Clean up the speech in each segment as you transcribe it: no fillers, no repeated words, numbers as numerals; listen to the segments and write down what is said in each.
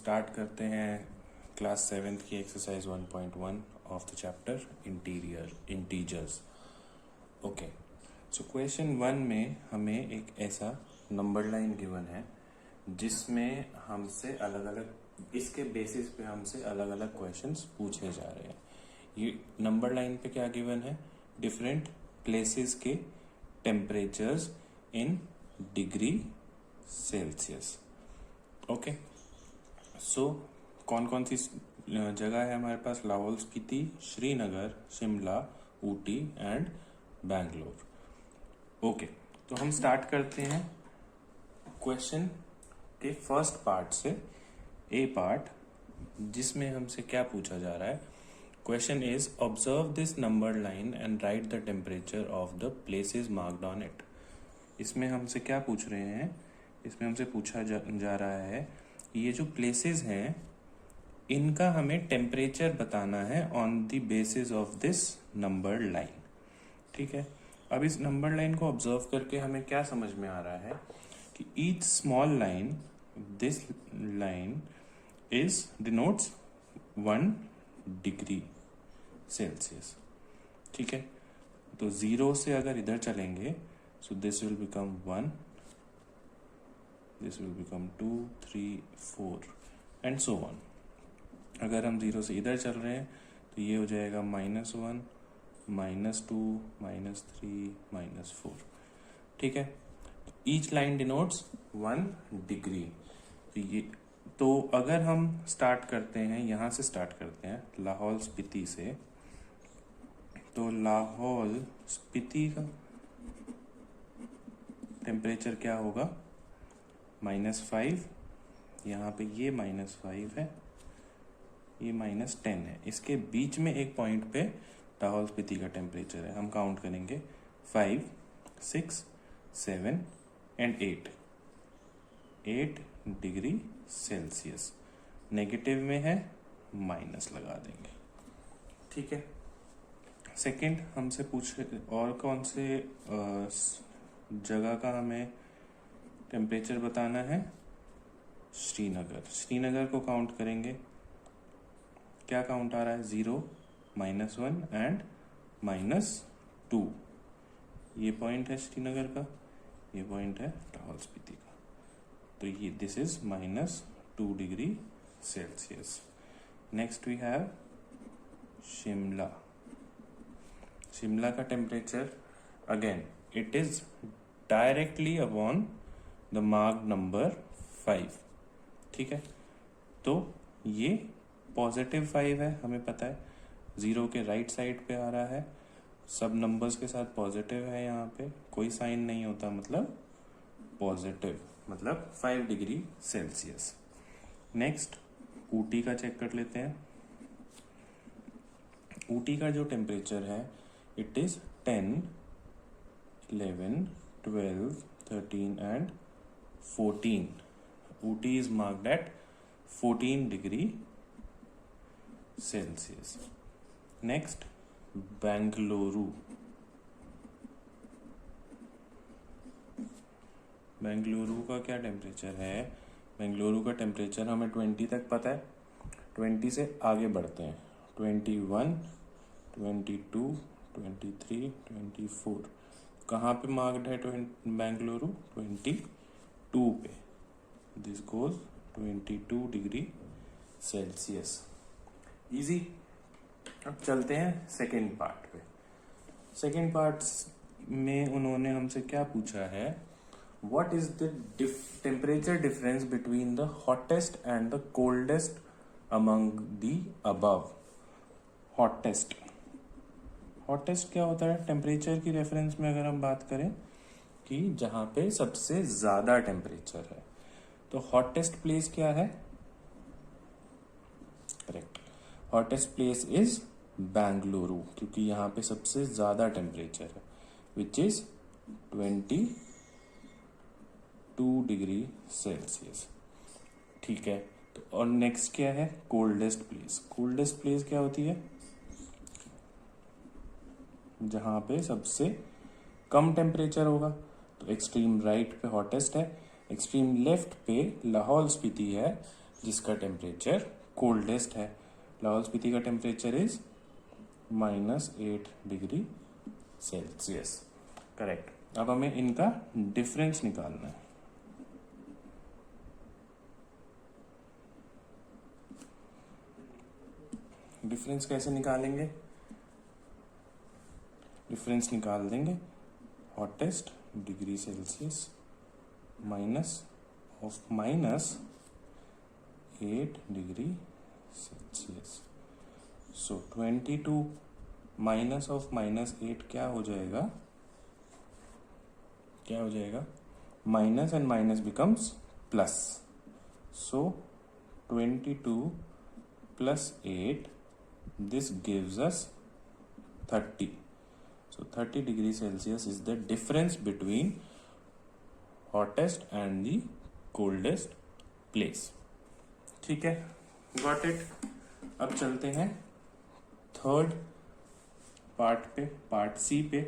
Start करते हैं class 7th की exercise 1.1 of the chapter integers. Okay, so question 1 में हमें एक ऐसा नंबर लाइन गिवन है जिसमें हमसे अलग अलग इसके बेसिस पे हमसे अलग अलग क्वेश्चंस पूछे जा रहे हैं। ये नंबर लाइन पे क्या गिवन है? डिफरेंट प्लेसेस के temperatures in degree Celsius. Okay, so कौन कौन सी जगह है हमारे पास? लाहौल स्पीति, श्रीनगर, शिमला, ऊटी एंड बैंगलोर। ओके, तो हम स्टार्ट करते हैं क्वेश्चन के फर्स्ट पार्ट से, ए पार्ट, जिसमें हमसे क्या पूछा जा रहा है। Question is observe this number line and right the temperature of the places marked on it. इसमें हमसे क्या पूछ रहे हैं? इसमें हमसे पूछा जा रहा है कि ये जो प्लेसेस हैं इनका हमें टेम्परेचर बताना है on the basis of this number line. ठीक है, अब इस नंबर लाइन को ऑब्जर्व करके हमें क्या समझ में आ रहा है कि each small line, this line is denotes 1 degree Celsius. ठीक है, तो 0 से अगर इधर चलेंगे so this will become 1, this will become 2, 3, 4 and so on. अगर हम 0 से इधर चल रहे हैं तो ये हो जाएगा -1, -2, -3, -4। ठीक है, ईच लाइन डिनोट्स 1 डिग्री। तो अगर हम स्टार्ट करते हैं, यहाँ से स्टार्ट करते हैं लाहौल स्पीति से, तो लाहौल स्पीति का टेम्परेचर क्या होगा? -5। यहाँ पे ये -5 है, ये -10 है। इसके बीच में एक पॉइंट पे लाहौल स्पीति का टेम्परेचर है। हम काउंट करेंगे 5, 6, 7 एंड 8 डिग्री सेल्सियस। नेगेटिव में है, माइनस लगा देंगे। ठीक है, सेकंड हमसे पूछे और कौन से जगह का हमें टेम्परेचर बताना है? श्रीनगर। श्रीनगर को काउंट करेंगे, क्या काउंट आ रहा है? 0, -1 एंड -2। ये पॉइंट है श्रीनगर का, ये पॉइंट है लाहौल स्पीति का। तो ये this is -2 degree Celsius. Next we have Shimla. Shimla का temperature again it is directly upon the mark number 5। ठीक है, तो ये +5 है, हमें पता है 0 के राइट साइड पे आ रहा है, सब नंबर्स के साथ पॉजिटिव है। यहाँ पे कोई साइन नहीं होता, मतलब पॉजिटिव, मतलब 5 डिग्री सेल्सियस। नेक्स्ट ऊटी का चेक कर लेते हैं। ऊटी का जो टेम्परेचर है it is 10, 11, 12, 13 and 14। Ooty is marked at 14 degree Celsius. Next Bengaluru. Bengaluru का क्या टेम्परेचर है? बेंगलुरु का टेम्परेचर हमें 20 तक पता है, 20 से आगे बढ़ते हैं। 21, 22, 23, 24। कहाँ पे मार्क्ड है बेंगलुरु? 22 पे। This goes 22 degree Celsius. Easy. अब चलते हैं सेकेंड पार्ट पे। सेकेंड पार्ट में उन्होंने हमसे क्या पूछा है? What is the temperature difference between the hottest and the coldest among the above. Hottest क्या होता है? टेम्परेचर की रेफरेंस में अगर हम बात करें कि जहां पे सबसे ज्यादा टेम्परेचर है, तो हॉटेस्ट प्लेस क्या है? Correct, hottest place is Bengaluru, क्योंकि यहाँ पे सबसे ज्यादा टेम्परेचर है विच इज 22 डिग्री सेल्सियस। ठीक है, तो और नेक्स्ट क्या है? Coldest place. कोल्डेस्ट प्लेस क्या होती है? जहां पे सबसे कम टेम्परेचर होगा। तो एक्सट्रीम राइट पे हॉटेस्ट है, एक्सट्रीम लेफ्ट पे लाहौल स्पीति है, जिसका टेम्परेचर कोल्डेस्ट है। लाहौल स्पीति का temperature is -8 degree Celsius. Correct. अब हमें इनका डिफरेंस निकालना है। डिफरेंस कैसे निकालेंगे? डिफरेंस निकाल देंगे hottest degree Celsius minus 8 degree Celsius. So 22 minus of -8 क्या हो जाएगा? Minus and minus becomes plus. So 22 plus 8, this gives us 30. So 30 degree Celsius is the difference between hottest and the coldest place. ठीक है, got it। अब चलते हैं third part पे, part सी पे।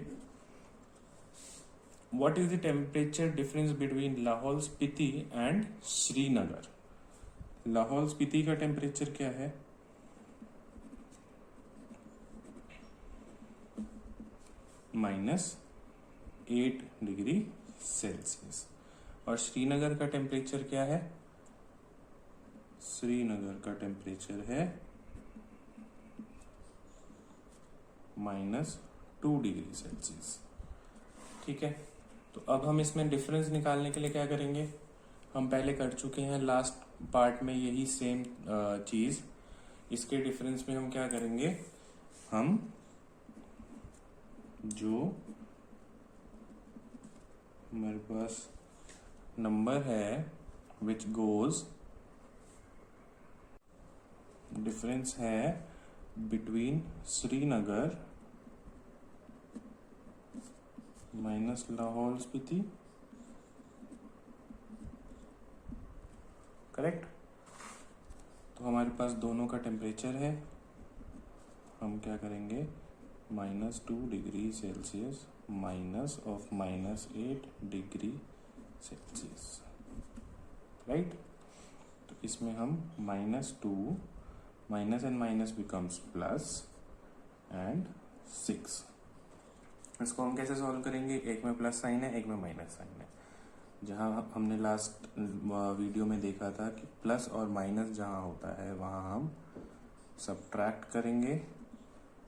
What is the temperature difference between Lahaul Spiti and Srinagar? Lahaul Spiti का temperature क्या है? -8 डिग्री सेल्सियस। और श्रीनगर का टेम्परेचर क्या है? श्रीनगर का टेम्परेचर है -2 डिग्री सेल्सियस। ठीक है, तो अब हम इसमें डिफरेंस निकालने के लिए क्या करेंगे? हम पहले कर चुके हैं लास्ट पार्ट में यही सेम चीज। इसके डिफरेंस में हम क्या करेंगे? हम जो हमारे पास नंबर है विच गोज, डिफरेंस है between Srinagar minus Lahaul Spiti, correct. तो हमारे पास दोनों का टेम्परेचर है। हम क्या करेंगे? -2 degree Celsius minus of -8 degree Celsius, right. तो इसमें हम -2 minus and minus becomes plus and 6। इसको हम कैसे सॉल्व करेंगे? एक में प्लस साइन है, एक में माइनस साइन है। जहां हमने लास्ट वीडियो में देखा था कि प्लस और माइनस जहां होता है वहां हम सब्ट्रैक्ट करेंगे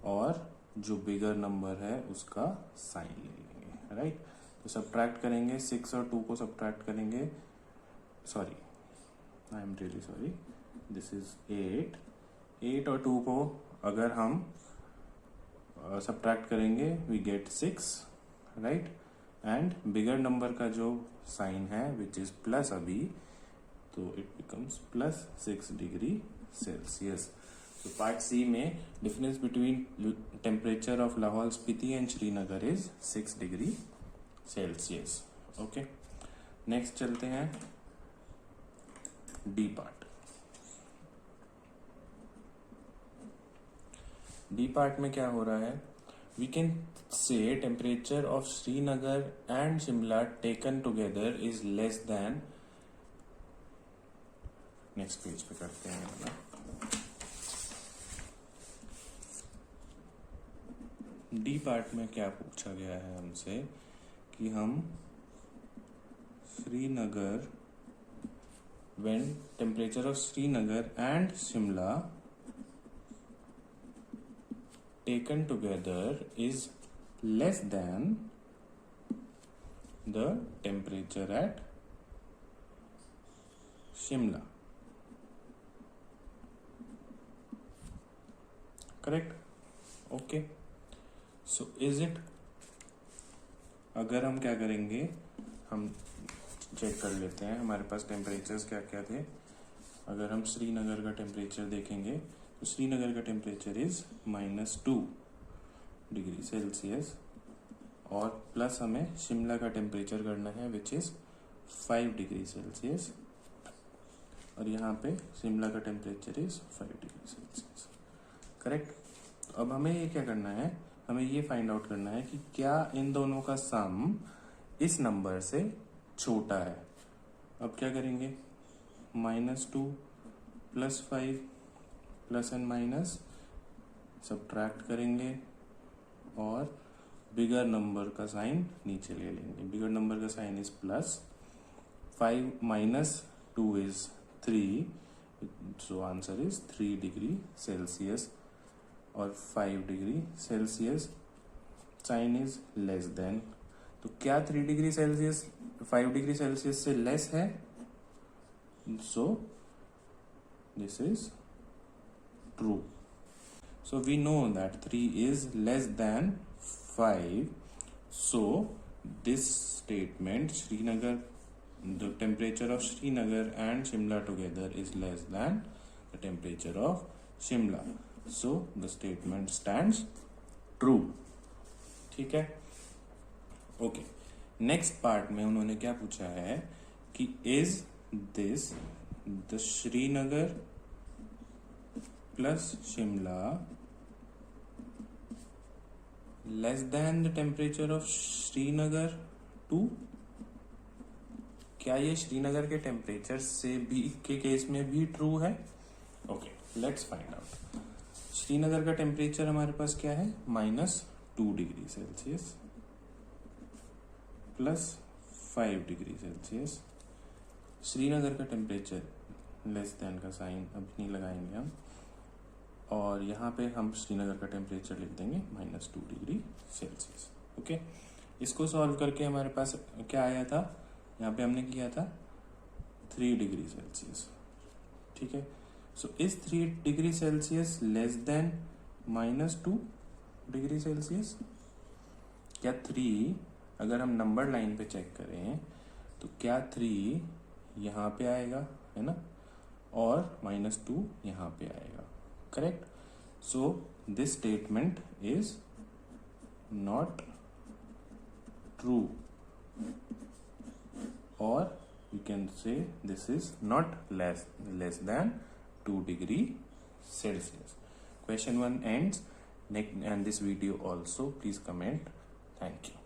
और जो बिगर नंबर है उसका साइन ले लेंगे, राइट। तो सब्ट्रैक्ट करेंगे, 6 और 2 को सब्ट्रैक्ट करेंगे, sorry I am really sorry, this is 8 और 2 को अगर हम सब्ट्रैक्ट करेंगे we get 6, right. And bigger number का जो साइन है विच इज प्लस अभी, तो इट बिकम्स +6 डिग्री सेल्सियस। तो पार्ट सी में difference between temperature of Lahaul Spiti and Srinagar is 6 degree Celsius. Okay, next चलते हैं डी पार्ट। डी पार्ट में क्या हो रहा है? We can say temperature of Srinagar and Shimla taken together is less than, next page पे करते हैं ना। डी पार्ट में क्या पूछा गया है हमसे कि हम Srinagar, when temperature of Srinagar and Shimla taken together is less than the temperature at Shimla. Correct? Okay. So is it, अगर हम क्या करेंगे, हम चेक कर लेते हैं हमारे पास टेम्परेचर्स क्या क्या थे। अगर हम श्रीनगर का टेम्परेचर देखेंगे तो श्रीनगर का टेम्परेचर इज -2 डिग्री सेल्सियस और प्लस हमें शिमला का टेम्परेचर करना है विच इज 5 डिग्री सेल्सियस और यहाँ पे शिमला का temperature is 5 degree Celsius, correct. तो अब हमें ये क्या करना है? हमें ये फाइंड आउट करना है कि क्या इन दोनों का सम इस नंबर से छोटा है। अब क्या करेंगे? -2 +5 प्लस एंड माइनस सब्ट्रैक्ट करेंगे और बिगर नंबर का साइन नीचे ले लेंगे. बिगर नंबर का sign is plus. 5 minus 2 is 3, so answer is 3 degree Celsius और 5 degree Celsius. Sign is less than, तो क्या 3 डिग्री सेल्सियस 5 डिग्री सेल्सियस से लेस है? So this is true. So we know that 3 is less than 5. So this statement, Srinagar, the temperature of Srinagar and Shimla together is less than the temperature of Shimla. So the statement stands true. ठीक है. Okay. Next part में उन्होंने क्या पूछा है कि is this the Srinagar plus Shimla less than the temperature of Srinagar 2? क्या ये श्रीनगर के टेम्परेचर से भी के केस में भी ट्रू है? Okay, let's find out. Srinagar का टेम्परेचर हमारे पास क्या है? -2 degree Celsius plus 5 degree Celsius. Srinagar का टेम्परेचर लेस देन का साइन अब नहीं लगाएंगे हम, और यहाँ पे हम श्रीनगर का टेम्परेचर लिख देंगे -2 डिग्री सेल्सियस. ओके, इसको सॉल्व करके हमारे पास क्या आया था? यहाँ पे हमने किया था 3 डिग्री सेल्सियस. ठीक है, so is 3 degree Celsius less than -2 degree Celsius? क्या 3, अगर हम नंबर लाइन पे चेक करें तो क्या 3 यहाँ पे आएगा, है ना, और -2 यहाँ पे आएगा. Correct? So this statement is not true, or you can say this is not less than 2 degree Celsius. Question 1 ends, and this video also. Please comment. Thank you.